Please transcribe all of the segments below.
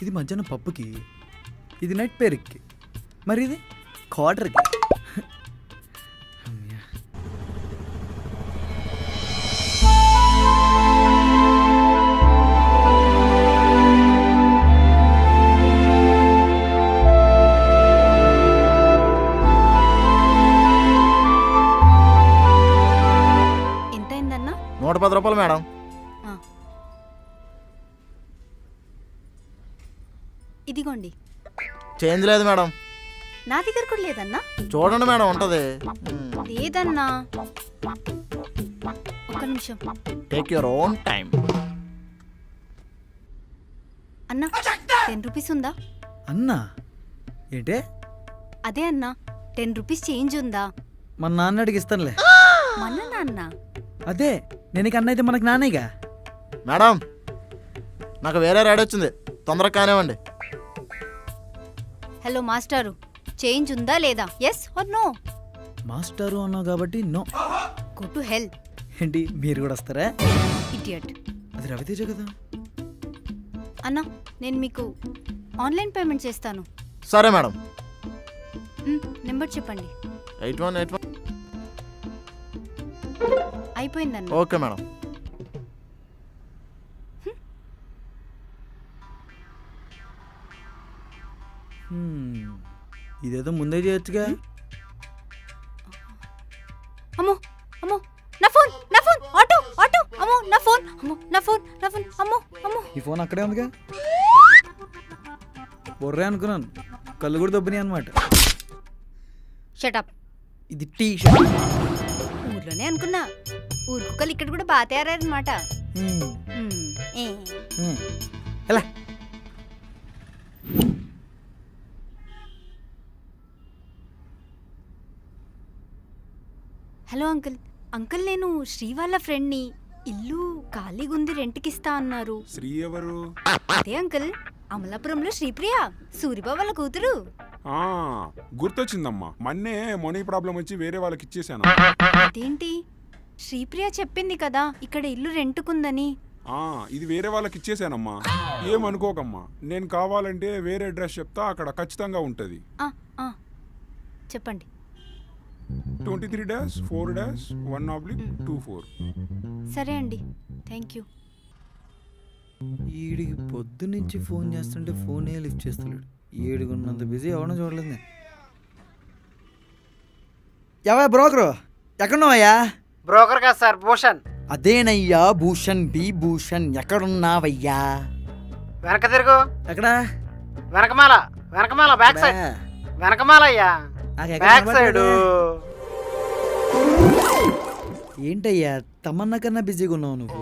ఇది మధ్యాహ్నం పప్పుకి, ఇది నైట్ పేరుకి, మరి ఇది క్వార్టర్కి. ఎంతైందన్నా? 110 రూపాయలు మేడం. ఇదిగోండి. చేంజ్ లేదు మేడం. నా దగ్గర కూడా లేదన్నా. చూడండి మేడం, ఉంటది. లేదన్నా, ఒక్క నిమిషం. Take your own time. అన్నా 10 రూపీస్ ఉందా? అన్నా ఏంటే? అదే అన్నా 10 రూపీస్ చేంజ్ ఉందా? మన నాన్న అడిగి ఇస్తానులే. మన నాన్న? అదే నేను అన్న అయితే మనకి నానేగా. మేడం నాకు వేరే రైడ్ వచ్చింది, తొందరగా కానివ్వండి. హలో మాస్టారు, చేంజ్ ఉందా లేదా? Yes or no? మాస్టారు అన్నావు కాబట్టి నో. Go to hell. ఏంటి మీరు కూడా వస్తారా? ఇడియట్. అది రవితేజ కదా. అన్నా నేను మీకు ఆన్లైన్ పేమెంట్ చేస్తాను. సరే మేడం. నెంబర్ చెప్పండి. 8181. అయిపోయిందన్న. Okay madam. ఇదేదో ముందే చేయొచ్చుగా. అమ్మో అమ్మో నా ఫోన్, నా ఫోన్, ఆటో ఆటో, అమ్మో నా ఫోన్, అమ్మో నా ఫోన్, నా ఫోన్, అమ్మో అమ్మో. ఈ ఫోన్ అక్కడే ఉందిగా. బొర్రే అనుకున్నాను, కళ్ళు కూడా దొబ్బినాయి అనమాట. షటప్. ఇది టీ షర్ట్. ఊర్లోనే అనుకున్నా, ఊరు కుక్కలు ఇక్కడ కూడా బాగా తయారన్నమాట. ఎలా? Hello uncle. అంకుల్ నేను శ్రీ వాళ్ళ ఫ్రెండ్ని. ఇల్లు ఖాళీగుంది, రెంట్కిస్తా అన్నారు. శ్రీ ఎవరు? అదే అంకుల్, అమలాపురంలో శ్రీప్రియ, సూరిబాబు వాళ్ళ కూతురు. గుర్తొచ్చిందమ్మా, మొన్నే మనీ ప్రాబ్లం వచ్చి వేరే వాళ్ళకి ఇచ్చేసాను. అదేంటి? శ్రీప్రియ చెప్పింది కదా ఇక్కడ ఇల్లు రెంట్కుందని. ఇది వేరే వాళ్ళకి ఇచ్చేసానమ్మా, ఏమనుకోకమ్మా. నేను కావాలంటే వేరే అడ్రస్ చెప్తా, అక్కడ ఖచ్చితంగా ఉంటది. చెప్పండి. 23-4-1/24. సరే అండి, థ్యాంక్ యూ. ఈడికి పొద్దు నుంచి ఫోన్ చేస్తుంటే ఫోనే లిఫ్ట్ చేస్తున్నాడు. ఏడుగున్నంత బిజీ ఎవడో చూడలేదు. ఎవా బ్రోకరు? ఎక్కడున్నావయ్యా? బ్రోకర్ కాదు సార్, భూషణ్. అదేనయ్యా, భూషణ్ బి భూషణ్. ఎక్కడున్నావయ్యా? వెనక తిరుగు. ఎక్కడా? వెనకమాల, వెనకమాల, బ్యాక్ సైడ్. వెనకమాల అయ్యా, బ్యాక్ సైడ్. ఏంటయ్యా తమన్నా కన్నా బిజీగా ఉన్నావు నువ్వు?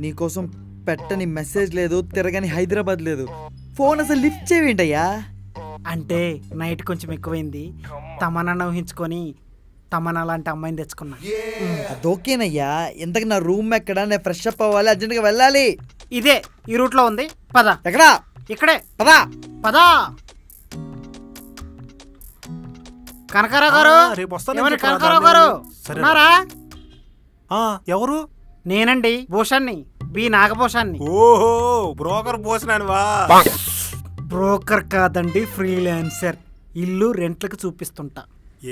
నీకోసం పెట్టని మెసేజ్ లేదు, తిరగని హైదరాబాద్ లేదు. ఫోన్ అసలు లిఫ్ట్ చేయవేంటయ్యా? అంటే నైట్ కొంచెం ఎక్కువైంది, తమన్నా ఊహించుకొని తమన్నా లాంటి అమ్మాయిని తెచ్చుకున్నా. అదోకేనయ్యా. ఇంతకు నా రూమ్ ఎక్కడా? నేను ఫ్రెష్ అప్ అవ్వాలి, అర్జెంట్గా వెళ్ళాలి. ఇదే ఈ రూట్ లో ఉంది, పద. ఎక్కడా? ఇక్కడే, పదా పదా. కనకారావు గారు, కనకారావు గారు ఉన్నారా? ఎవరు? నేనండి, భూషణ్ని, బి నాగభూషణ్ని. ఓహో, బ్రోకర్ భూషణానివా? బ్రోకర్ కాదండి, ఫ్రీలాన్సర్. ఇల్లు రెంట్లకు చూపిస్తుంటా.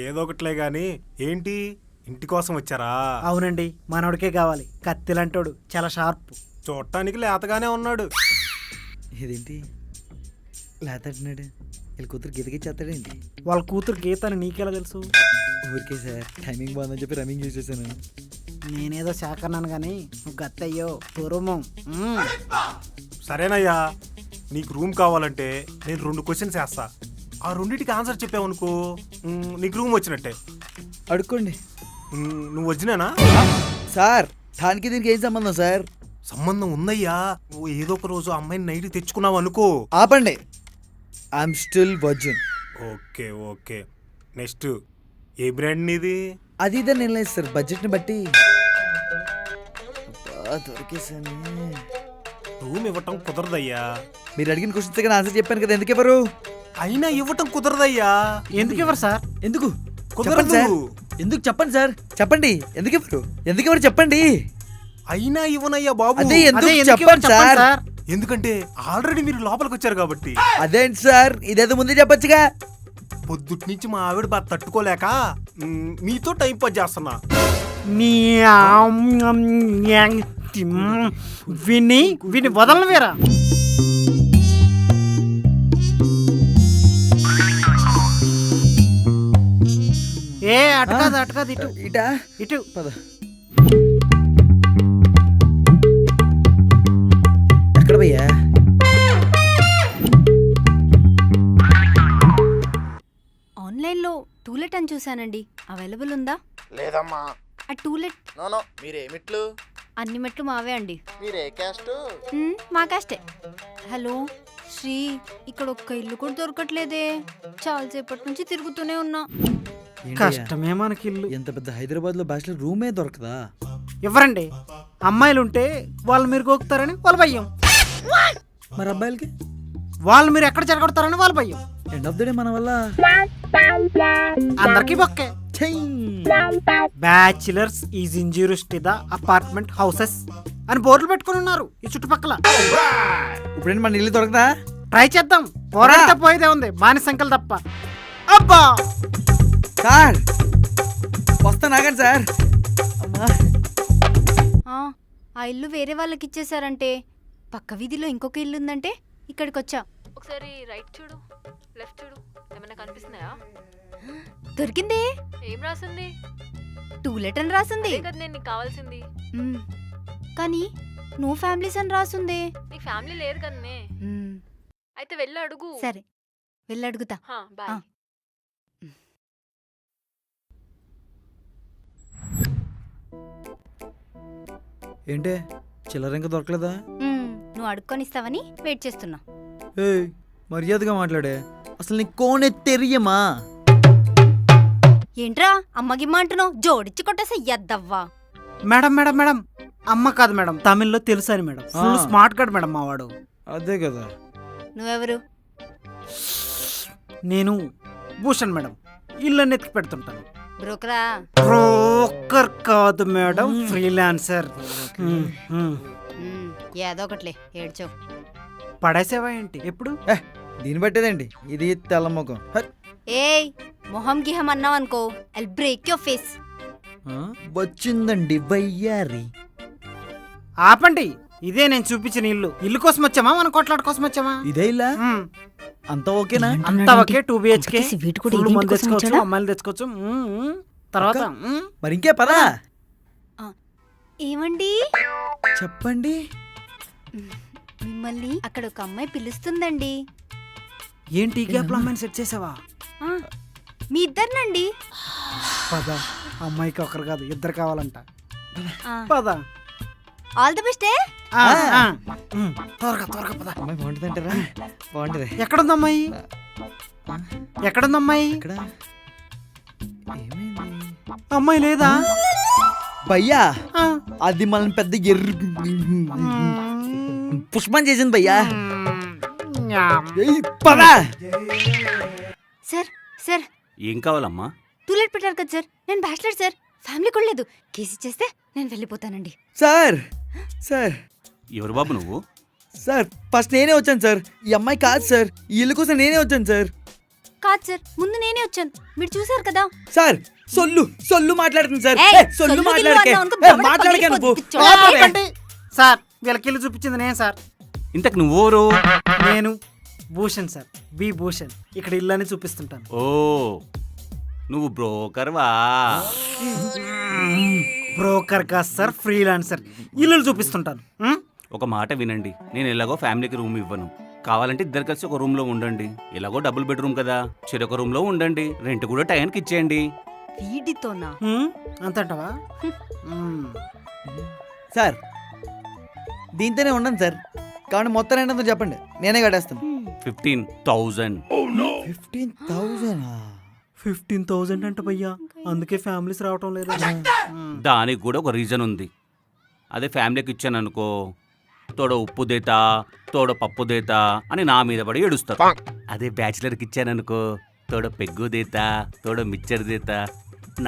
ఏదో ఒకట్లే గాని, ఏంటి ఇంటి కోసం వచ్చారా? అవునండి, మనోడికే కావాలి. కత్తిలంటోడు, చాలా షార్ప్. చూడటానికి లేతగానే ఉన్నాడు. ఇదేంటి లేతన్నాడు? వీళ్ళ కూతురు గీతకి చేస్తాడేంటి? వాళ్ళ కూతురు గీత అని నీకెలా తెలుసు? ఊరికే సార్, టైమింగ్ బాగుందని చెప్పి రన్నింగ్ చేసేసాను. నేనేదో శాఖ అన్నాను కానీ నువ్వు గత్తయ్యో పూర్వమం. సరేనయ్యా, నీకు రూమ్ కావాలంటే నేను 2 క్వశ్చన్స్ వేస్తా. ఆ రెండింటికి ఆన్సర్ చెప్పావనుకో నీకు రూమ్ వచ్చినట్టే. అడుక్కోండి. నువ్వు వచ్చినానా? సార్ దానికి దీనికి ఏం సంబంధం సార్? సంబంధం ఉందయ్యా. నువ్వు ఏదో ఒక రోజు అమ్మాయిని నైట్ తెచ్చుకున్నావు అనుకో. ఆపండి, I'm still virgin. Okay okay. Next, A brand నీది? అది ఇదని ఏం లేదు సార్, బడ్జెట్ని బట్టి. దొరికేసాను. రూమ్ ఇవ్వటం కుదరదయ్యా. మీరు అడిగిన క్వశ్చన్స్ కానీ ఆన్సర్ చెప్పాను కదా, ఎందుకు ఎవరు? అయినా ఇవ్వటం కుదరదయ్యా. ఎందుకు ఇవ్వరు సార్? ఎందుకు కుదరదు. ఎందుకు చెప్పండి సార్, చెప్పండి. ఎందుకు ఎవరు చెప్పండి. అయినా ఇవ్వనయ్యా బాబు. అదే ఎందుకు చెప్పండి సార్. ఎందుకంటే ఆల్రెడీ మీరు లోపలికి వచ్చారు కాబట్టి. అదేంటి సార్, ఇదేదో ముందే చెప్పొచ్చుగా. పొద్దుటి నుంచి మా ఆవిడ బాధ తట్టుకోలేక మీతో టైం పాస్ చేస్తున్నా. విని వదలను వేరా. ఏ అటకాదు ఇటు ఇటా ఇటు. పద. ఎక్కడ భయ్యా? ఆన్లైన్లో టూలెట్ అని చూశానండి, అవైలబుల్ ఉందా? లేదమ్మా. ఆ టూలెట్ నో మీరేమిట్లు? అన్ని మెట్లు మావే అండి. మీరే క్యాస్ట్? మా కాస్టే. హలో శ్రీ, ఇక్కడ ఒక్క ఇల్లు కూడా దొరకట్లేదే. చాలాసేపటి నుంచి తిరుగుతూనే ఉన్నా. ఏంటయ్యా, కష్టమే మనకి ఇల్లు. ఎంత పెద్ద హైదరాబాద్ లో బ్యాచిలర్ రూమే దొరకదా? ఎవరండి అమ్మాయిలు ఉంటే వాళ్ళు మీరు గోకుతారని వాళ్ళ భయం, మరి అబ్బాయిలకి వాళ్ళు మీరు ఎక్కడ చెడగొడతారని వాళ్ళ భయం. ఎండ్ ఆఫ్ ద డే మన వల్ల అందరికీ బొక్కే. Bachelors is injurious to the apartment houses అని బోర్డులు పెట్టుకుని ఉన్నారు ఈ చుట్టుపక్కల. ఇప్పుడేంటి మన ఇల్లు దొరకదా? ట్రై చేద్దాం, పోరాడితే పోయేదే ఉంది, బాని సంఖ్యలు తప్ప. అబ్బా సార్ వస్తాను, ఆగండి సార్. అమ్మా, ఆ ఇల్లు వేరే వాళ్ళకి ఇచ్చేసారంటే, పక్క వీధిలో ఇంకొక ఇల్లు ఉందంటే ఇక్కడికి వచ్చా. ఒకసారి రైట్ చూడు, లెఫ్ట్ చూడు, ఏమైనా కనిపిస్తున్నాయా? దొరికిందే. ఏం రాసింది? టూలెట్ అని రాసింది. అదే కదా నేను నీకు కావాల్సింది. మ్మ్. కానీ నో ఫ్యామిలీస్ అని రాసుంది. నీకు ఫ్యామిలీ లేరు కదనే. మ్మ్. అయితే వెళ్ళి అడుగు. సరే వెళ్ళి అడుగుతా. బాయ్. ఆ. ఏంటే చిల్లర ఇంకా దొరకలేదా? నువ్వు అడుక్కొని ఇస్తావని వెయిట్ చేస్తున్నా. ఏయ్, మర్యాదగా మాట్లాడే. అసలు నీ కోనే తెరియమా? ఏంట్రా అమ్మగిమ్మ అంటున్నావు? జోడిచ్చి కొట్టేసా ఎద్దవ్వా. మేడం మేడం మేడం, అమ్మ కాదు మేడం, తమిళ్లో తెలుసు అని madam. Full smart guard madam మా వాడు. అదే కదా. నువ్వెవరు? నేను భూషణ్ మేడం, ఇల్లు ఎత్తికి పెడుతుంటాను. బ్రోకరా? బ్రోకర్ కాదు మేడం, ఫ్రీలాన్సర్. ఏదో ఒకట్లే ఏడ్చావు. పడేసేవా ఏంటి ఎప్పుడు? దీన్ని బట్టేదండి, ఇది తెల్ల ముఖం. ఏయ్, మొహం గిహం అన్నావు అనుకో, ఐల్ బ్రేక్ యువర్ ఫేస్. వచ్చిందండి వయ్యారి. ఆపండి, ఇదే నేను చూపించిన ఇల్లు. ఇల్లు కోసం వచ్చామా మన కొట్లాట కోసం వచ్చామా? ఇదే ఇలా అంతా ఓకేనా? అంతా ఓకే. 2 BHK, వీటి కూడా ఫుల్ ఇదేంటి మంది కోసం తెచ్చుకోవచ్చు, వచ్చాడా? అమ్మాయిలు తెచ్చుకోవచ్చు. తర్వాత మరి ఇంకే పదా. ఏమండి చెప్పండి. మిమ్మల్ని అక్కడ ఒక అమ్మాయి పిలుస్తుందండి. ఏంటి ఈ గ్యాప్ లో అమ్మాయిని సెట్ చేసావా? ఆ, మీ ఇద్దరినండి. పద, అమ్మాయికి ఒకరు కాదు ఇద్దరు కావాలంట. ఆ, పద. All the best. త్వరగా త్వరగా పద. అమ్మాయి బాగుంటుందంటారా? బాగుంటది. ఎక్కడుంది అమ్మాయి? ఎక్కడుంది అమ్మాయి? ఇక్కడ ఏమైంది? అమ్మాయి లేదా? భయ్యా, ఆ. అది మనల్ని పెద్ద ఎర్రి పుష్పం చేసింది భయ్యా. ఏయ్, పదా. సార్ సార్, ఏం కావాలమ్మా? టూలెట్ పెట్టారు కదా సార్. నేను బ్యాచిలర్ సార్, ఫ్యామిలీ కూడా లేదు. కేసు ఇచ్చేస్తే నేను వెళ్ళిపోతానండి. సార్ సార్ ఎవరు బాబు నువ్వు? సార్ ఫస్ట్ నేనే వచ్చాను సార్. ఈ అమ్మాయి కాదు సార్, ఈ ఇల్లు కోసం నేనే వచ్చాను సార్. కాదు సార్, ముందు నేనే వచ్చాను, మీరు చూసారు కదా. సార్ సొల్లు మాట్లాడుతుంది సార్. ఏయ్, ఏయ్, సొల్లు సొల్లు మాట్లాడకే. గిల్లు అన్నావు అనుకో, ఏయ్, దవడ మాట్లాడకే నువ్వు. పగిలిపోద్ది. ఆపరే. ఆపండి. సార్ వీళ్ళకి ఇల్లు చూపించింది నేను సార్. ఇంతకు నువ్వెవరు? నేను భూషణ్ సార్, బి భూషణ్. ఇక్కడ ఇల్లు అని చూపిస్తుంటాను. ఓ, నువ్వు బ్రోకర్వా? బ్రోకర్ కాదు సార్, ఫ్రీలాన్సర్. ఇల్లు చూపిస్తుంటాను. ఒక మాట వినండి, నేను ఎలాగో ఫ్యామిలీకి రూమ్ ఇవ్వను. కావాలంటే ఇద్దరు కలిసి ఒక రూమ్ లో ఉండండి. ఎలాగో డబుల్ బెడ్రూమ్ కదా, చెరొక రూమ్ లో ఉండండి. రెంట్ కూడా టైంకి ఇచ్చేయండి. వీడితోనా? అంతటవా? సార్ దీంతోనే ఉన్నాను సార్. కాబట్టి మొత్తం ఏంటో చెప్పండి, నేనే కట్టేస్తాను. 15,000. 15,000. 15,000 అంట భయ్యా, అందుకే ఫ్యామిలీస్ రావటం లేదు. దానికి కూడా ఒక రీజన్ ఉంది. అదే ఫ్యామిలీకి ఇచ్చాను అనుకో, తోడ ఉప్పు దేతా, తోడ పప్పు దేతా అని నా మీద పడి ఏడుస్తారు. అదే బ్యాచిలర్కి ఇచ్చాననుకో, తోడ పెగ్గు దేతా, తోడ మిక్చర్ దేతా,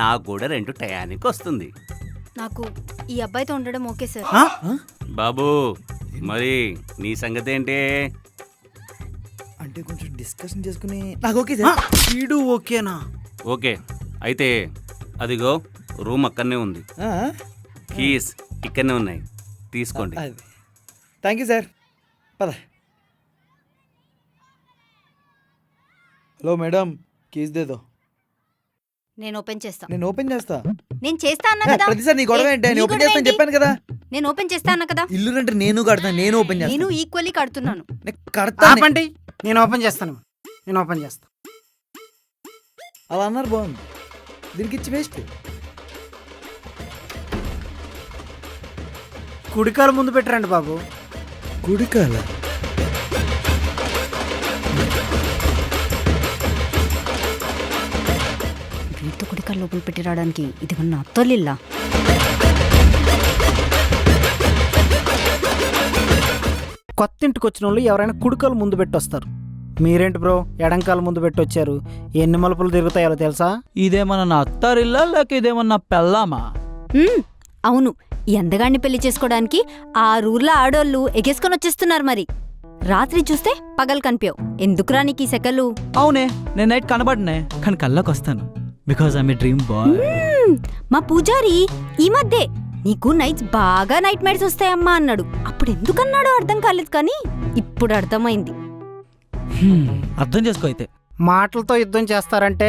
నాకు కూడా రెంట్ టయానికి వస్తుంది. నాకు ఈ అబ్బాయితో ఉండడం ఓకే సార్. బాబు, మరి నీ సంగతి ఏంటి? అంటే కొంచెం డిస్కషన్ చేసుకుని నాకు ఓకే సార్. వీడు ఓకేనా? ఓకే అయితే అదిగో రూమ్ అక్కడనే ఉంది, కీస్ ఇక్కడనే ఉన్నాయి, తీసుకోండి. Thank you sir. పద. హలో మేడం, కీస్ దేదో. నేను ఓపెన్ చేస్తా. నేను ఓపెన్ చేస్తా. నేను చేస్తా అన్నా కదా. ప్రతిసారి నీ గొడవ ఏంటి? నేను ఓపెన్ చేస్తాను చెప్పాను కదా. నేను ఓపెన్ చేస్తా అన్నా కదా. ఇల్లు అంటే నేను కడతాను, నేను ఓపెన్ నేను చేస్తాను. ఈక్వల్లీ కడుతున్నాను. నేను కడతాను. ఆపండి, నేను ఓపెన్ చేస్తాను. నేను ఓపెన్ చేస్తా. అలా అన్నారు బాగుంది. దీనికి ఇచ్చి వేస్ట్. కుడికాలు ముందు పెట్టరండి బాబు. కుడికాల వీటితో కుడికాలు లోపల పెట్టి రావడానికి ఇది ఉన్న అత్తోలిల్లా. కొత్త ఇంటికి వచ్చిన వాళ్ళు ఎవరైనా కుడికాలు ముందు పెట్టి వస్తారు. మీరేంటి బ్రో ఎడంకాలు ముందు పెట్టి వచ్చారు? ఎన్ని మలుపులు తిరుగుతాయో తెలుసా? ఇదేమన్నా నా అత్తారిల్లా లేక ఇదేమన్నా పెళ్ళామా? అవును, ఈ అందగాన్ని పెళ్లి చేసుకోవడానికి ఆ ఊర్లో ఆడోళ్ళు ఎగేసుకొని వచ్చేస్తున్నారు. మరి రాత్రి చూస్తే పగలు కనిపించవు. ఎందుకురా నీకు ఈ సెకలు? అవునే, నేను నైట్ కనబడనే కానీ కళ్ళకి వస్తాను. Because I'm a dream boy. మా పూజారి ఈ మధ్య నీకు నైట్స్ బాగా నైట్ మైట్స్ వస్తాయమ్మా అన్నాడు. అప్పుడు ఎందుకన్నాడో అర్థం కాలేదు, కానీ ఇప్పుడు అర్థమైంది. అర్థం చేసుకో అయితే. మాటలతో యుద్ధం చేస్తారంటే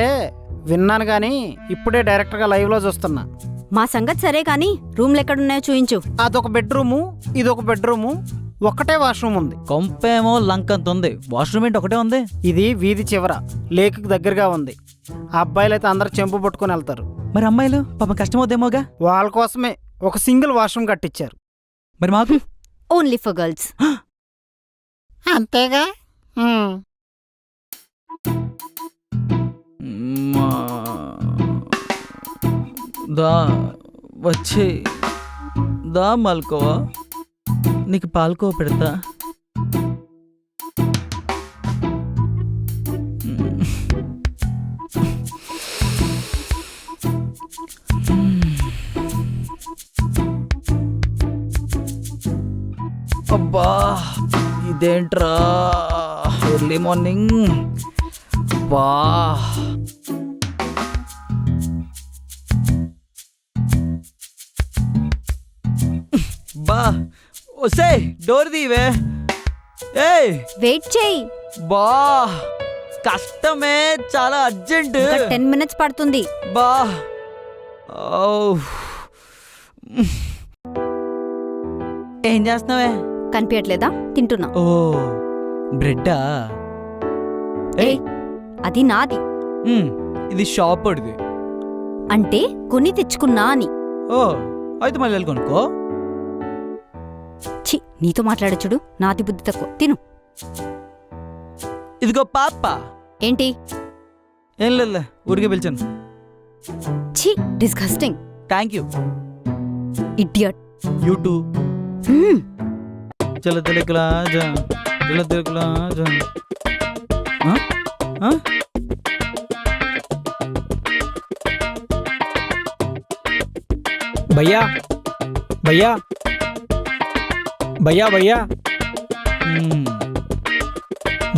విన్నాను కానీ ఇప్పుడే డైరెక్ట్గా లైవ్లో చూస్తున్నా. మా సంగతి సరే కానీ రూమ్లు ఎక్కడున్నాయో చూయించు. అదొక బెడ్రూము, ఇదొక బెడ్రూము, ఒక్కటే వాష్రూమ్ ఉంది. కొంపేమో లంకంత ఉంది, వాష్రూమ్ ఏంటి ఒకటే ఉంది. ఇది వీధి చివర, లేక్కి దగ్గరగా ఉంది. అబ్బాయిలు అయితే అందరు చెంపు పట్టుకొని వెళ్తారు. మరి అమ్మాయిలు పాపం కష్టమవుదేమోగా. వాళ్ళ కోసమే ఒక సింగిల్ వాష్రూమ్ కట్టించారు. మరి మాకు ఓన్లీ ఫర్ గర్ల్స్. అంతేగా. దా వచ్చే దా మల్కోవా, నీకు పాల్కో పెడతా. అబ్బా ఇదేంట్రా ఎర్లీ మార్నింగ్. బా బా ఒసే డోర్ దీవే. ఏయ్ వెయిట్ చేయి, బా కష్టమే, చాలా అర్జెంట్. 10 minutes పడుతుంది. బా ఏం చేస్తున్నావే? కనిపించట్లేదా? తింటున్నా. ఓ బ్రెడ్డా? ఏయ్, అది నాది. ఇది షాప్ అడిది. అంటే కొని తెచ్చుకున్నా అని. ఓ అయితే మళ్ళీ వెళ్ళి కొనుక్కో. ఛీ, నీతో మాట్లాడచ్చుడు, నాది బుద్ధి తక్కువ. తిను. ఇదిగో పాప. ఏంటి? ఏం లేదులే, ఊరికే పిలిచాను. ఛీ, disgusting. Thank you. Idiot. You two. చల తిలకలా జా, చల తిలకలా జా. భయ్యా భయ్యా భయ్యా భయ్యా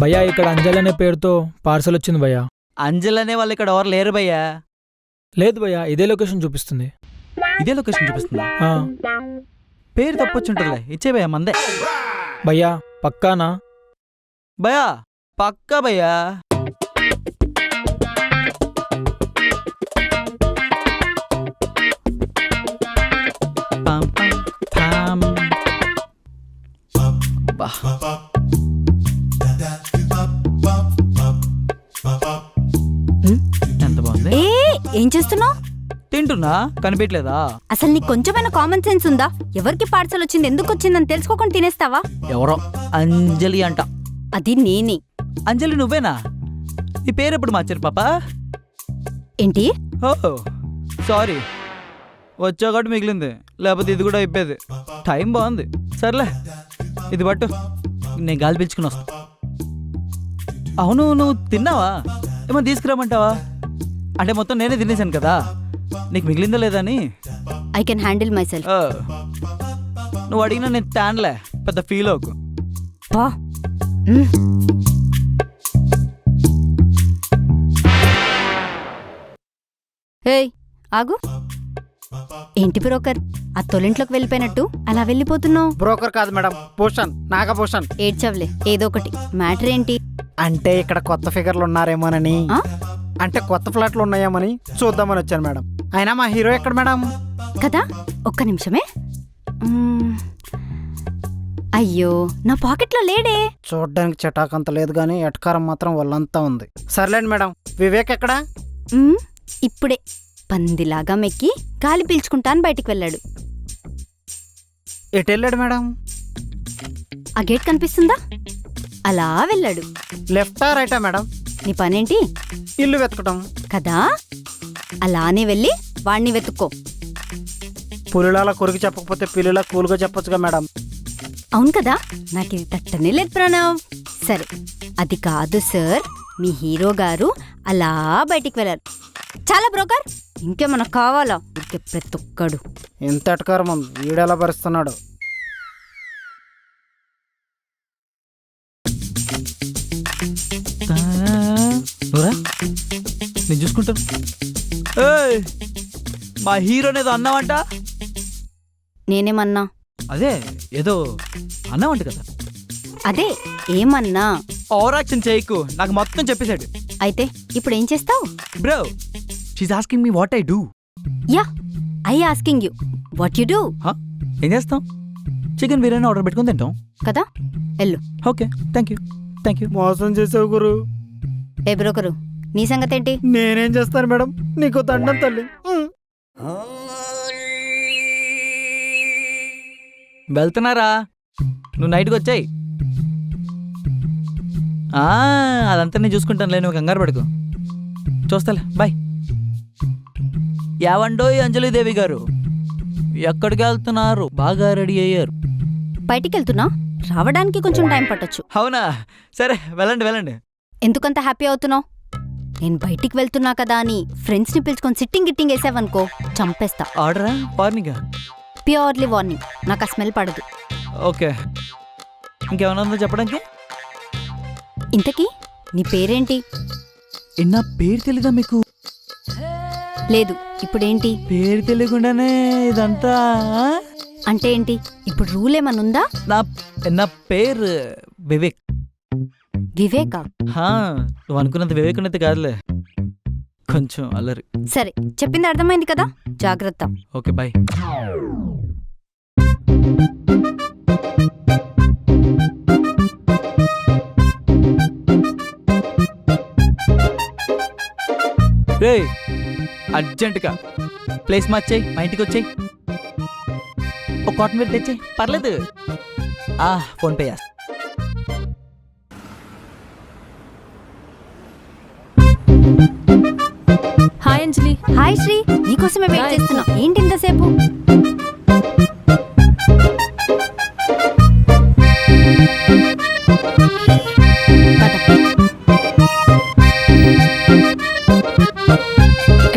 భయ్యా, ఇక్కడ అంజలి అనే పేరుతో పార్సల్ వచ్చింది భయ్యా. అంజల్ అనే వాళ్ళు ఇక్కడ ఎవరు లేరు భయ్యా. లేదు భయ్యా, ఇదే లొకేషన్ చూపిస్తుంది. ఇదే లొకేషన్ చూపిస్తుందా? ఆ, పేరు తప్పొచ్చుంటుందిలే, ఇచ్చే భయ్యా మందే. భయ్యా పక్కానా? భయ్యా పక్కా భయ్యా. పాం పాం పాం. బా ఎంత బాగుంది. ఏం చేస్తున్నావు? తింటున్నా, కనిపించలేదా? అసలు నీకు కొంచెమైనా కామన్ సెన్స్ ఉందా? ఎవరికి పార్సల్ వచ్చింది, ఎందుకు వచ్చిందని తెలుసుకోకుండా తినేస్తావా? ఎవరో అంజలి అంట. అది నేనే. అంజలి నువ్వేనా? ఈ పేరు ఎప్పుడు మార్చారు పాపా? ఏంటి? ఓ సారీ, వచ్చాక మిగిలింది, లేకపోతే ఇది కూడా అయిపోయేది. టైం బాగుంది. సర్లే ఇది పట్టు, నేను గాలి పీల్చుకుని వస్తా. అవును, నువ్వు తిన్నావా? ఏమన్నా తీసుకురామంటావా? అంటే మొత్తం నేనే తినేసాను కదా, నీకు మిగిలిందా లేదా అని. I can handle my self. నువ్వు అడిగినా నేను తాన్లే. పెద్ద ఫీల్ అవ్వకు. పా ఏయ్ ఆగు. ఏంటి బ్రోకర్, ఆ తొలింట్లోకి వెళ్ళిపోయినట్టు అలా వెళ్ళిపోతున్నావు? బ్రోకర్ కాదు మేడం, భూషణ్, నాగభూషణ్. ఏడ్చవలే, ఏదో ఒకటి. మ్యాటర్ ఏంటి? అంటే ఇక్కడ కొత్త ఫిగర్లు ఉన్నారేమోనని, ఆ? అంటే కొత్త ఫ్లాట్లు ఉన్నాయేమని చూద్దామని వచ్చాను మేడం. అయినా మా హీరో ఎక్కడ మేడం? కదా, ఒక్క నిమిషమే. అయ్యో, నా పాకెట్లో లేడే. చూడ్డానికి చటాకంత లేదు కానీ ఎటకారం మాత్రం వాళ్ళంతా ఉంది. సర్లేండి మేడం, వివేక్ ఎక్కడా? ఇప్పుడే పందిలాగా మెక్కి గాలి పీల్చుకుంటాను బయటికి వెళ్ళాడు. ఎటు వెళ్ళాడు మేడం? ఆ గేట్ కనిపిస్తుందా, అలా వెళ్ళాడు. లెఫ్టా రైటా మేడం? నీ పనేంటి? ఇల్లు వెతకటం కదా, అలానే వెళ్ళి వాణ్ణి వెతుక్కో. పులిలాల కొరికి చెప్పకపోతే పిల్లిలా కూల్గా చెప్పొచ్చుగా మేడం. అవును కదా, నాకు ఇది తట్టనే లేదు ప్రణవ్. సరే, అది కాదు సార్, మీ హీరో గారు అలా బయటికి వెళ్ళారు. చాలా బ్రోకర్, ఇంకేమన్నా కావాలా? ఇంకే ప్రతి ఒక్కడు ఎంత ఎటకారం ఉంది, వీడెలా భరిస్తున్నాడు. నువ్వురా, నేను చూసుకుంటాను. ఏయ్, మా హీరోనేదో అన్నావంట. నేనేమన్నా? అదే ఏదో అన్నావంట కదా. అదే ఏమన్నా? ఓవర్ యాక్షన్ చేయకు, నాకు మొత్తం చెప్పేశాడు. అయితే ఇప్పుడు ఏం చేస్తావు? Bro, she's asking me what I do. Yeah, I asking you what you do. ఏం చేస్తాం? చికెన్ బిర్యానీ ఆర్డర్ పెట్టుకుని తింటాం కదా, ఎల్లు. Okay, thank you. మోసం చేసావు గురు. ఏ బ్రోకరు, నీ సంగతి ఏంటి? నేనేం చేస్తాను మేడం, నీకు దండం తల్లి. వెళ్తున్నారా? నువ్వు నైట్కి వచ్చాయి. అదంతా నేను చూసుకుంటానులే, నువ్వు కంగారు పడుకో. చూస్తాలే, బాయ్. యావండోయ్ అంజలిదేవి గారు, ఎక్కడికి వెళ్తున్నారు? బాగా రెడీ అయ్యారు. బయటికి వెళ్తున్నా, రావడానికి కొంచెం టైం పట్టొచ్చు. అవునా? సరే, వెళ్ళండి వెళ్ళండి. ఎందుకంత హ్యాపీ అవుతున్నావు? నేను బయటికి వెళ్తున్నా కదా అని ఫ్రెండ్స్ని పిలుచుకొని సిట్టింగ్ గిట్టింగ్ వేసావనుకో, చంపేస్తా. ఆర్డరా వార్నింగా? ప్యూర్లీ వార్నింగ్, నాకు ఆ స్మెల్ పడదు. ఓకే, ఇంకేమైనా ఉందో చెప్పడానికి? ఇంతకీ నీ పేరేంటి? నా పేరు తెలీదా మీకు? లేదు, ఇప్పుడేంటి? పేరు తెలియకుండానే ఇదంతా? అంటే ఏంటి, ఇప్పుడు రూల్ ఏమనుందా? నా పేరు వివేక్. వివేకా? నువ్వు అనుకున్నంత వివేకునైతే కాదులే, కొంచెం అల్లరి. సరే, చెప్పింది అర్థమైంది కదా, జాగ్రత్త. Okay, bye. రే, అర్జెంటుగా ప్లేస్ మార్చేయి, మా ఇంటికి వచ్చేయి. ఒక కాటన్ వేర్ తెచ్చేయి, పర్లేదు. ఫోన్పే చేస్తా. హాయ్ అంజలి. హాయ్ శ్రీ, నీకోసమే వెయిట్ చేస్తున్నా. ఏంటి ఇంతసేపు?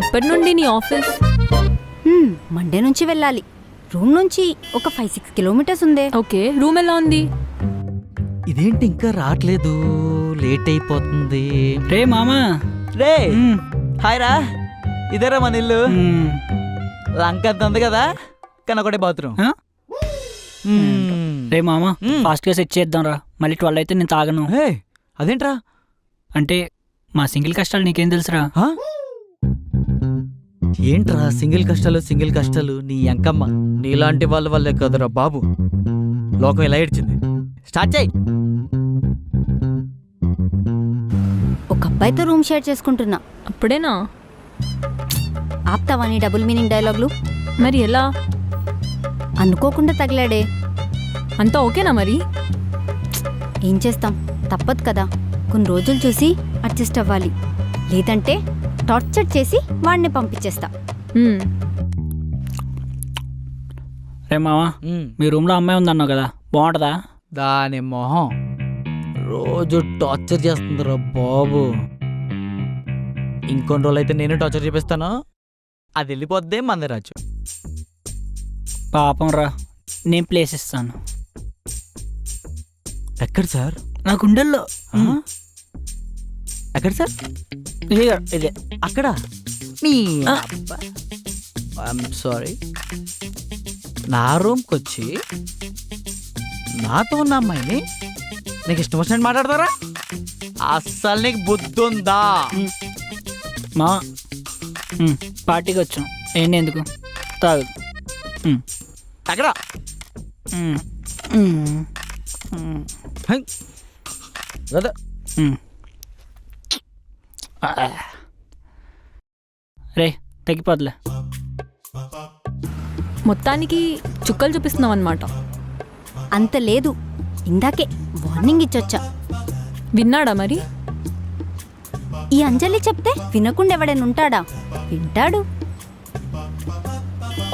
ఎప్పటి నుండి నీ ఆఫీస్? మండే నుంచి వెళ్ళాలి. రూమ్ నుంచి ఒక 5-6 కిలోమీటర్స్ ఉందే. ఓకే, రూమ్ ఎలా ఉంది? ఇదేంటి ఇంకా రావట్లేదు, లేట్ అయిపోతుంది. రే మామా. రే, హాయ్ రా. ఇదేరా మన ఇల్లు. లంక అంత ఉంది కదా, కానీ ఒకటే బాత్రూమ్. రే మామా, ఫాస్ట్గా సెట్ చేద్దాం రా, మళ్ళీ 12 అయితే నేను తాగను. అదేంట్రా? అంటే మా సింగిల్ కష్టాలు నీకేం తెలుసురా? ఏంట్రా సింగిల్ కష్టాలు? నీ ఎంకమ్మ, నీలాంటి వాళ్ళ వల్లే కదరా బాబు లోకం ఇలా ఏడ్చింది. స్టార్ట్ చేయి. ఒక అబ్బాయితో రూమ్ షేర్ చేసుకుంటున్నా. అప్పుడేనా? ఆప్తావా నీ డబుల్ మీనింగ్ డైలాగులు? మరి ఎలా? అనుకోకుండా తగిలాడే. అంతా ఓకేనా మరి? ఏం చేస్తాం, తప్పదు కదా. కొన్ని రోజులు చూసి అడ్జస్ట్ అవ్వాలి, లేదంటే టార్చర్ చేసి వాడిని పంపించేస్తా. రే మామా, మీ రూమ్లో అమ్మాయి ఉందన్నావు కదా, బాగుంటుందా? దాని మొహం రోజు టార్చర్ చేస్తుందిరా బాబు. ఇంకొన్ని రోజులు అయితే నేను టార్చర్ చేపిస్తాను, అది వెళ్ళిపోద్దే మందరాజు. పాపం రా, నేను ప్లేస్ ఇస్తాను. ఎక్కడ సార్? నా గుండెల్లో ఎక్కడ సార్? ఇదే అక్కడ మీ ఐఎమ్ సారీ. నా రూమ్కి వచ్చి నాతో ఉన్న అమ్మాయిని నీకు ఇష్టం వచ్చినట్టు మాట్లాడతారా? అస్సలు నీకు బుద్ధి ఉందా? మా పార్టీకి వచ్చాం. ఏంటి ఎందుకు తాగు. ఎక్కడ? హై. కదా. రే తగ్గిపోద్లే. మొత్తానికి చుక్కలు చూపిస్తున్నావు అనమాట. అంత లేదు, ఇందాకే వార్నింగ్ ఇచ్చొచ్చా. విన్నాడా మరి? ఈ అంజలి చెప్తే వినకుండా ఎవడైనా ఉంటాడా? వింటాడు.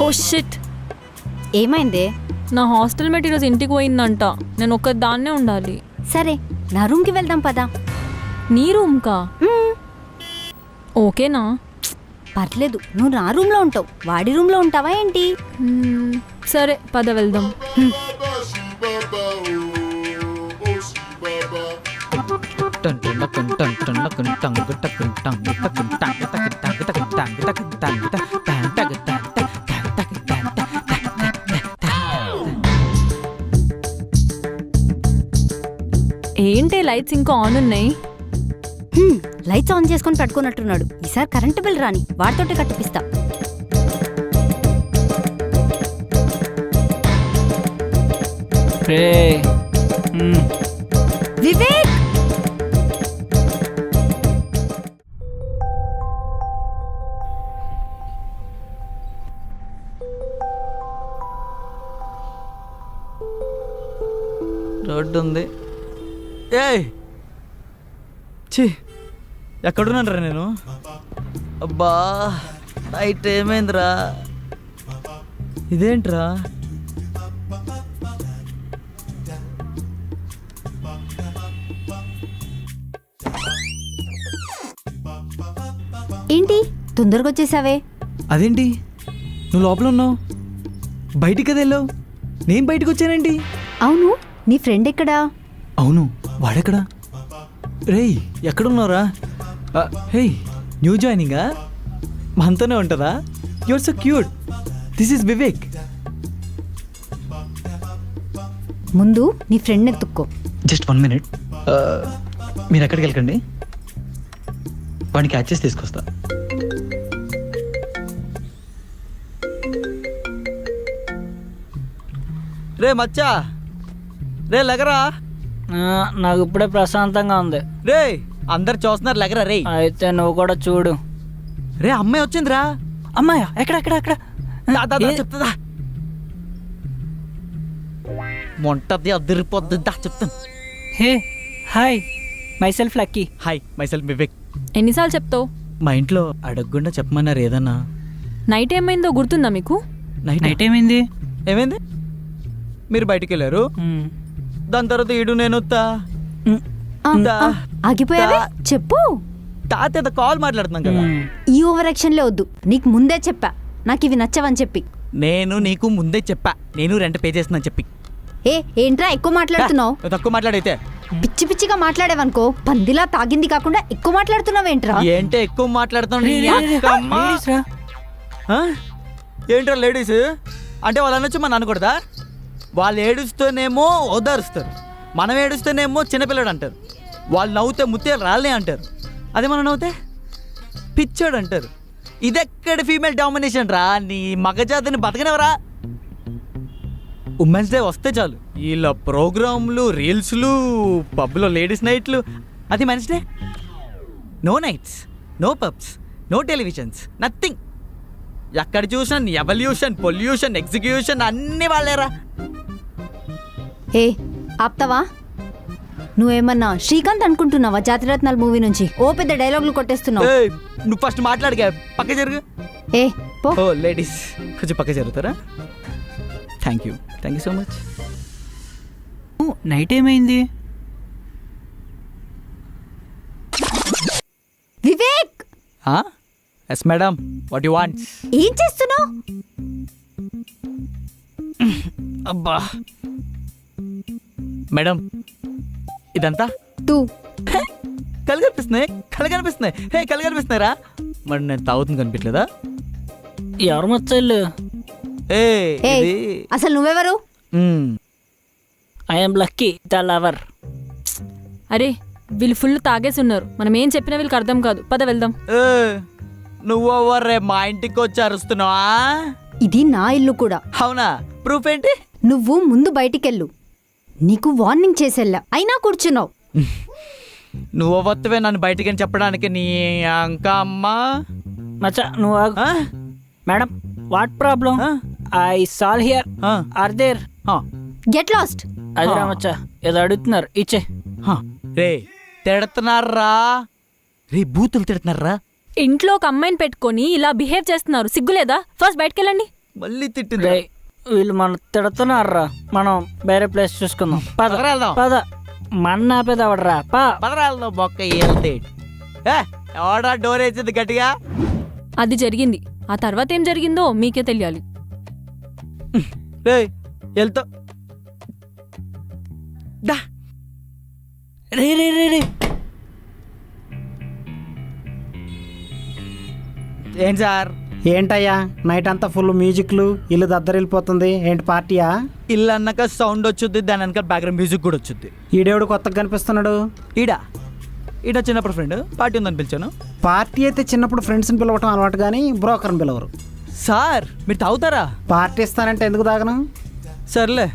ఓ షిట్, ఏమైందే? నా హాస్టల్ మేట్ ఈరోజు ఇంటికి పోయిందంట. నేను ఒక్క దాన్నే ఉండాలి. సరే నా రూమ్కి వెళ్దాం పదా. నీ రూమ్కా? ఓకేనా? పర్లేదు, నువ్వు నా రూమ్లో ఉంటావు, వాడి రూమ్లో ఉంటావా ఏంటి? సరే పద వెళ్దాం. ఏంటి లైట్స్ ఇంకా ఆన్ ఉన్నాయి? లైట్స్ ఆన్ చేసుకొని పట్టుకున్నట్టున్నాడు. ఈసారి కరెంటు బిల్ రాని వాడితోటే కట్టిపిస్తా. వివేక్, రోడ్డు ఉంది. ఏయ్ ఛీ, ఎక్కడున్నానరా నేను? అబ్బా నైట్ ఏమైందిరా? ఇదేంట్రా? ఏంటి తొందరగా వచ్చేసావే? అదేంటి నువ్వు లోపల ఉన్నావు, బయటికి కదా వెళ్ళావు, నేను బయటకు వచ్చానేంటి? అవును, నీ ఫ్రెండ్ ఎక్కడా? అవును, వాడెక్కడా? రేయ్ ఎక్కడున్నారా? హే, న్యూ జాయినింగా? మనతోనే ఉంటుందా? Your so cute. This is Vivek. ముందు నీ ఫ్రెండ్ ఎత్తుక్కో. Just 1 minute. మీరు ఎక్కడికి వెళ్ళకండి, వాడిని క్యాచ్ చేసి తీసుకొస్తా. రే మచ్చా, రే లగరా. నాకు ఇప్పుడే ప్రశాంతంగా ఉంది. రే అందరు చూస్తున్నారు, లగరా రే. అయితే నువ్వు కూడా చూడు. రే అమ్మాయి వచ్చిందిరా. అమ్మాయా? ఎక్కడ ఎక్కడ ఎక్కడ? చెప్తుందా? మొంటది అదిరిపోద్ది, చెప్తాను. Hey hi, myself lucky. Hi, myself Vivek. ఎన్నిసార్లు చెప్తావు? మా ఇంట్లో అడగకుండా చెప్పమన్నారు ఏదన్నా. నైట్ ఏమైందో గుర్తుందా మీకు? నైట్ ఏమైంది? ఏమైంది? మీరు బయటికి వెళ్ళారు, దాని తర్వాత ఈడు నేను ఆగిపోయావే, చెప్పు. తాత కాల్ మాట్లాడుతున్నాం కదా. ఈ ఓవర్ యాక్షన్ లో వద్దు, నీకు ముందే చెప్పా నాకు ఇవి నచ్చవని చెప్పి. నేను నీకు ముందే చెప్పా, నేను రెంట్ పే చేస్తున్నాను చెప్పి. ఏంట్రా ఎక్కువ మాట్లాడుతున్నావు? తక్కువ మాట్లాడైతే పిచ్చి పిచ్చిగా మాట్లాడేవనుకో. పందిలా తాగింది కాకుండా ఎక్కువ మాట్లాడుతున్నావేంట్రా? ఏంటే ఎక్కువ మాట్లాడుతున్నావు? ఏంట్రా లేడీస్ అంటే వాళ్ళు అనొచ్చు, మనం అనకూడదా? వాళ్ళు ఏడుస్తూనేమో ఓదారుస్తారు, మనం ఏడుస్తూనేమో చిన్నపిల్లడు అంటారు. వాళ్ళు నవ్వుతే ముత్తే రాలే అంటారు, అదే మనం నవ్వుతే పిచ్చాడు అంటారు. ఇదెక్కడ ఫీమేల్ డామినేషన్ రా? నీ మగజాతిని బతకనవరా? ఉమెన్స్ డే వస్తే చాలు వీళ్ళ ప్రోగ్రాంలు, రీల్స్లు, పబ్లో లేడీస్ నైట్లు. అది men's day, no nights, no pubs, no televisions, nothing. ఎక్కడ చూసినా ఎవల్యూషన్, పొల్యూషన్, ఎగ్జిక్యూషన్ అన్నీ వాళ్ళేరా. ఆప్తావా? నువ్వేమన్నా శ్రీకాంత్ అనుకుంటున్నావా? జాతిరత్నాలు మూవీ నుంచి ఓ పెద్ద డైలాగులు కొట్టేస్తున్నావు. నువ్వు ఫస్ట్ మాట్లాడగా పక్క జరుగు. ఓ లేడీస్ కొంచెం పక్క జరుగుతారా? Thank you so much. Night ఏమైంది? Vivek. Yes madam, what you want? ఏం చేస్తున్నావు? అబ్బా మేడం, ఇదంతా 2. కళ్ళు కనిపిస్తున్నాయి, కళ్ళు కనిపిస్తున్నాయి, హే కళ్ళు కనిపిస్తున్నాయిరా. మరి నేను తాగుతుంది కనిపించలేదా? ఎవరు మచ్చళ్ళు? ఏ ఏయ్, ఇది అసలు నువ్వెవరు? I'm lucky the lover. అరే వీళ్ళు ఫుల్ తాగేసి ఉన్నారు, మనం ఏం చెప్పినా వీళ్ళకి అర్థం కాదు. పద వెళ్దాం. ఏ, నువ్వు రేపు మా ఇంటికి వచ్చి అరుస్తున్నావా? ఇది నా ఇల్లు కూడా. అవునా? ప్రూఫ్ ఏంటి? నువ్వు ముందు బయటికెళ్ళు. నీకు వార్నింగ్ చేసేళ్ళా, అయినా కూర్చున్నావు. నువ్వు వత్తవే నన్ను బయటికి అని చెప్పడానికి నీ అంకా అమ్మా. మచ్చా నువ్వు ఆగు. ఆ? Madam what problem? ఆ? ఐ సాల్ హియర్ ఆ. Are there. ఆ. Get lost. అదిరా మచ్చా ఏదో అడుగుతున్నారు, ఇచ్చే. హ. రే తిడుతున్నారా? రే బూతులు తిడుతున్నారా? ఇంట్లో ఒక అమ్మాయిని పెట్టుకొని ఇలా బిహేవ్ చేస్తున్నారు, సిగ్గులేదా? ఫస్ట్ బయటకెళ్ళండి. మళ్ళీ తిట్టింది. రేయ్, వీళ్ళు మనం తిడుతున్నారా, మనం వేరే ప్లేస్ చూసుకుందాం. పద పదరా వెళ్దాం. పద, మన ఆపేది అవడరా పా. పదరాలతో బొక్క వెళ్తే ఎవడా డోర్ వేసింది గట్టిగా? అది జరిగింది, ఆ తర్వాత ఏం జరిగిందో మీకే తెలియాలి. రే వెళ్తా. దా. రే రే రే రే ఏం సార్? ఏంటయ్యా నైట్ అంతా ఫుల్ మ్యూజిక్లు, ఇల్లు దద్దరిల్లిపోతుంది. ఏంటి పార్టీయా? ఇల్లు అన్నాక సౌండ్ వచ్చుద్ది, దాని వెనక బ్యాక్గ్రౌండ్ మ్యూజిక్ కూడా వచ్చుద్ది. ఈడేవుడు కొత్తగా కనిపిస్తున్నాడు. ఈడ చిన్నప్పుడు ఫ్రెండ్ పార్టీ ఉందని పిలిచాను. పార్టీ అయితే చిన్నప్పుడు ఫ్రెండ్స్ని పిలవటం అలవాటు, కానీ బ్రోకర్ని పిలవరు. సార్ మీరు తాగుతారా? పార్టీ ఇస్తానంటే ఎందుకు తాగను? సర్లే,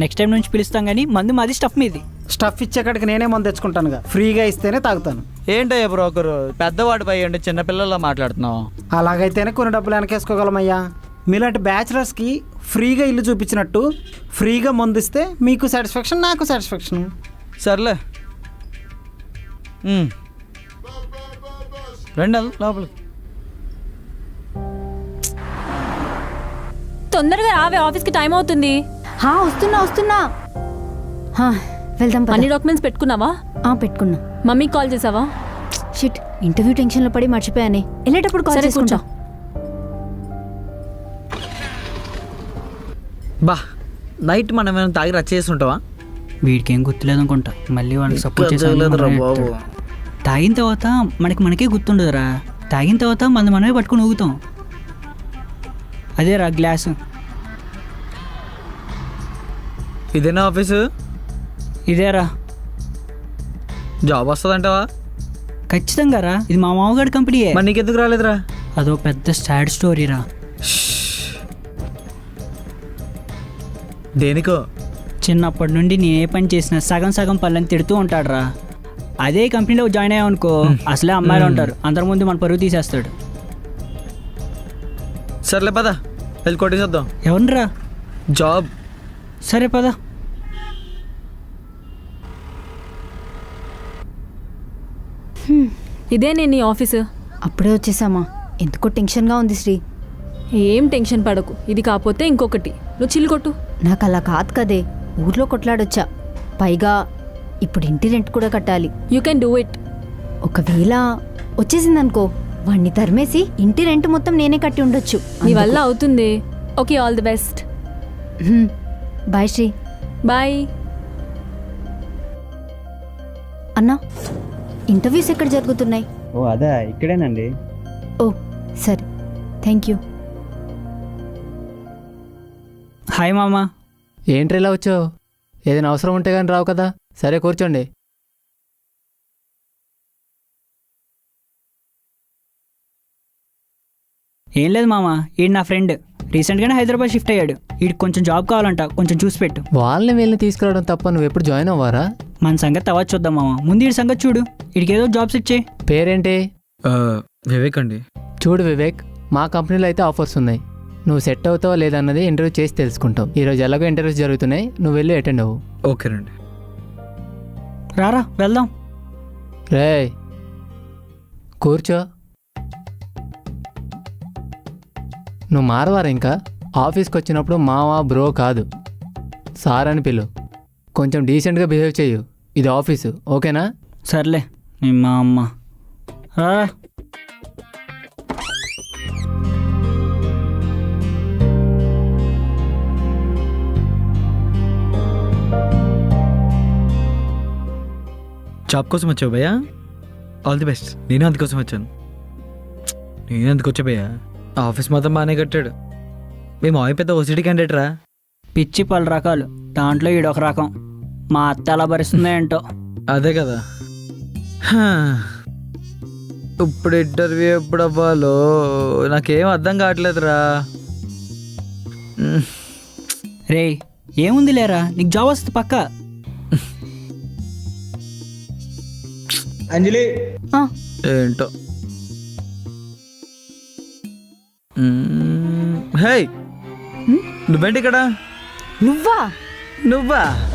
నెక్స్ట్ టైం నుంచి పిలుస్తాం కానీ మందు మాది స్టఫ్ మీది. స్టఫ్ ఇచ్చేకాడికి నేనే మందు తెచ్చుకుంటానుగా, ఫ్రీగా ఇస్తేనే తాగుతాను. ఏంటయ్యా బ్రోకరు పెద్దవాడు పై ఉండి చిన్నపిల్లల్లో మాట్లాడుతున్నావు? అలాగైతేనే కొన్ని డబ్బులు వెనకేసుకోగలమయ్యా. మీలాంటి బ్యాచిలర్స్కి ఫ్రీగా ఇల్లు చూపించినట్టు ఫ్రీగా మందు ఇస్తే మీకు సాటిస్ఫాక్షన్, నాకు సాటిస్ఫాక్షన్. సర్లే రండి లోపలికి. తొందరగా రావే, ఆఫీస్కి టైం అవుతుంది. వస్తున్నా. వెళ్దాం పద. అన్ని డాక్యుమెంట్స్ పెట్టుకున్నావా? పెట్టుకున్నా. మమ్మీకి కాల్ చేసావా? షిట్, ఇంటర్వ్యూ టెన్షన్లో పడి మర్చిపోయానే. వెళ్ళేటప్పుడు కాల్ సరే, చేసుకుంటా. బా నైట్ మనం ఏమైనా తాగి రచ్చ చేసి ఉంటావా? వీడికి ఏం గుర్తులేదు అనుకుంటా, మళ్ళీ వాళ్ళకి సపోర్ట్ చేయలేదురా చేసి బాబు. తాగిన తర్వాత మనకే గుర్తుండదురా. తాగిన తర్వాత మనమే పట్టుకుని ఊగుతాం. అదేరా గ్లాసు. ఇదేనా ఆఫీసు? ఇదేరా. జాబ్ వస్తుందంటావా? ఖచ్చితంగా రా, ఇది మా మామగారి కంపెనీయే. మరి నీకెందుకు రాలేదురా? అదో పెద్ద సాడ్ స్టోరీరా. దేనికో? చిన్నప్పటి నుండి నేను ఏ పని చేసినా సగం సగం పనులని తిడుతూ ఉంటాడురా. అదే కంపెనీలో జాయిన్ అయ్యామనుకో, అసలే అమ్మాయిలు ఉంటారు, అందరి ముందు మన పరువు తీసేస్తాడు. సర్లే పద వెళ్ళి కొట్టేసేద్దాం. ఎవరిరా? జాబ్. సరే పద. ఇదే నేను నీ ఆఫీసు. అప్పుడే వచ్చేసామా? ఎందుకో టెన్షన్గా ఉంది శ్రీ. ఏం టెన్షన్ పడకు, ఇది కాకపోతే ఇంకొకటి. నువ్వు చిల్లు కొట్టు. నాకు అలా కాదు కదే, ఊర్లో కొట్లాడొచ్చా. పైగా ఇప్పుడు ఇంటి రెంట్ కూడా కట్టాలి. You can do it. ఒకవేళ వచ్చేసిందనుకో, వాణ్ణి తరిమేసి ఇంటి రెంట్ మొత్తం నేనే కట్టి ఉండొచ్చు. నీ వల్ల అవుతుంది. Okay, all the best. Bye Sri. Bye. అన్నా, ఇంటర్వ్యూస్ ఎక్కడ జరుగుతున్నాయి? ఓ అదా, ఇక్కడేనండి. ఓ సరే, థ్యాంక్ యూ. హాయ్ మామా. ఏంట్రా ఇలా వచ్చావు? ఏదైనా అవసరం ఉంటే కానీ రావు కదా. సరే కూర్చోండి. ఏం లేదు మామ, ఈడు నా ఫ్రెండ్, రీసెంట్గానే హైదరాబాద్ షిఫ్ట్ అయ్యాడు. వీడికి కొంచెం జాబ్ కావాలంట, కొంచెం చూసి పెట్టు. వాళ్ళని వీళ్ళని తీసుకురావడం తప్ప నువ్వు ఎప్పుడు జాయిన్ అవ్వారా? మన సంగతి తర్వాత చూద్దాం మామ, ముందు వీడి సంగతి చూడు. వీడికి ఏదో జాబ్స్ ఇచ్చే. పేరేంటి? వివేక్ అండి. చూడు వివేక్, మా కంపెనీలో అయితే ఆఫర్స్ ఉన్నాయి. నువ్వు సెట్ అవుతావా లేదన్నది ఇంటర్వ్యూ చేసి తెలుసుకుంటాం. ఈరోజు ఎలాగో ఇంటర్వ్యూస్ జరుగుతున్నాయి, నువ్వు వెళ్ళి అటెండ్ అవ్వు. ఓకే రండి. రారా వెళ్దాం. రేయ్ కూర్చో. నువ్వు మారవారా ఇంకా? ఆఫీస్కి వచ్చినప్పుడు మావా బ్రో కాదు, సార్ అని పిలు. కొంచెం డీసెంట్గా బిహేవ్ చెయ్యు. ఇది ఆఫీసు, ఓకేనా? సర్లే మా అమ్మ. రారా. జాబ్ కోసం వచ్చావు భయ్యా, ఆల్ ది బెస్ట్. నేను అందుకోసం వచ్చాను. నేను అందుకు వచ్చా భయ్యా, ఆఫీస్ మొత్తం బాగానే కట్టాడు. మేము మావి పెద్ద ఓసిటీ క్యాండిడేట్ రా. పిచ్చి పలు రకాలు, దాంట్లో ఈడొక రకం. మా అత్త ఎలా భరిస్తుందో ఏంటో. అదే కదా. హా. ఇప్పుడు ఇంటర్వ్యూ ఎప్పుడు అవ్వాలో నాకేం అర్థం కావట్లేదురా. రే ఏముంది లేరా, నీకు జాబ్ వస్తుంది పక్క. అంజలి ఆ, ఏంటో. హే, నువ్వేంటి ఇక్కడ? నువ్వా? నువ్వా?